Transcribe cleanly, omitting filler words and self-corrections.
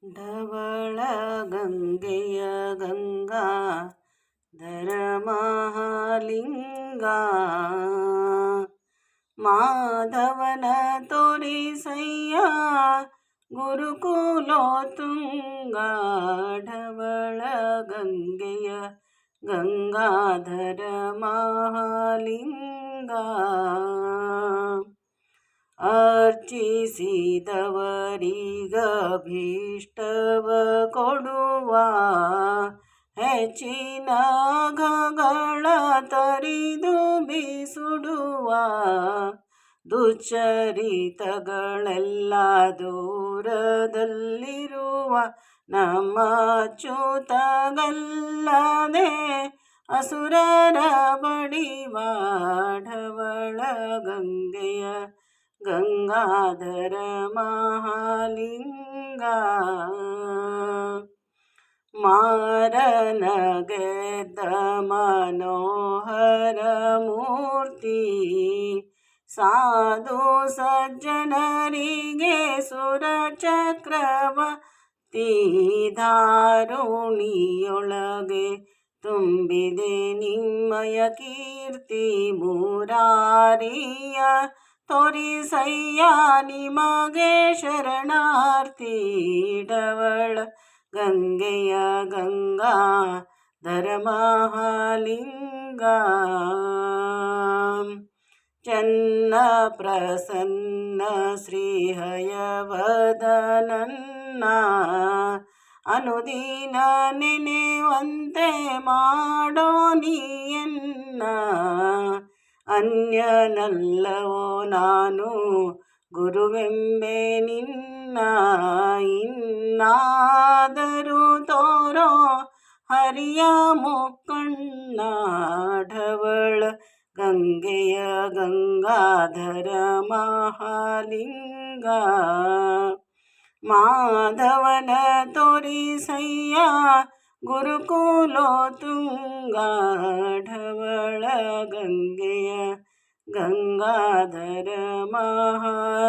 ಢವಳ ಗಂಗೆಯ ಗಂಗಾಧರ ಮಹಾಲಿಂಗ ಮಾಧವನ ತೋರಿಸಯ್ಯ ಗುರುಕುಲೋತ್ತುಂಗ ಢವಳ ಗಂಗೆಯ ಗಂಗಾಧರ ಮಹಾಲಿಂಗ ಅರ್ಚಿಸಿದವರಿಗಭೀಷ್ಟವ ಕೊಡುವ ಹೆಚ್ಚಿನ ಘಗಳ ತರಿದು ಬಿಸುಡುವ ದುಶ್ಚರಿತಗಳೆಲ್ಲ ದೂರದಲ್ಲಿರುವ ನಮ್ಮ ಅಚ್ಯುತಗಲ್ಲದೆ ಅಸುರರ ಬಡಿವ ಢವಳ ಗಂಗೆಯ ಗಂಗಾಧರ ಮಹಾಲಿಂಗ ಮಾರನ ಗೆದ್ದ ಮನೋಹರ ಮೂರ್ತಿ ಸಾಧು ಸಜ್ಜನರಿಗೆ ಸುರಚಕ್ರವರ್ತಿ ಧಾರುಣಿಯೊಳಗೆ ತುಂಬಿದೆ ನಿಮ್ಮಯ ಕೀರ್ತಿ ಮುರಾರಿಯ ತೋರಿಸಯ್ಯ ನಿಮಗೆ ಶರಣಾರ್ಥಿ ಢವಳ ಗಂಗೆಯ ಗಂಗಾಧರ ಮಹಾಲಿಂಗ ಚನ್ನ ಪ್ರಸನ್ನ ಶ್ರೀಹಯವದನನ್ನ ಅನುದಿನ ನೆನೆವಂತೆ ಮಾಡೋ ನೀಯನ್ನ ಅನ್ಯನಲ್ಲವೋ ನಾನು ಗುರುವೆಂಬೆ ನಿನ್ನ ಇನ್ನಾದರೂ ತೋರೋ ಹರಿಯ ಮುಕ್ಕಣ್ಣ ಢವಳ ಗಂಗೆಯ ಗಂಗಾಧರ ಮಹಾಲಿಂಗ ಮಾಧವನ ತೋರಿಸಯ್ಯ ಗುರುಕುಲೋತ್ತುಂಗ ಢವಳ ಗಂಗೆಯ ಗಂಗಾಧರ ಮಹಾಲಿಂಗ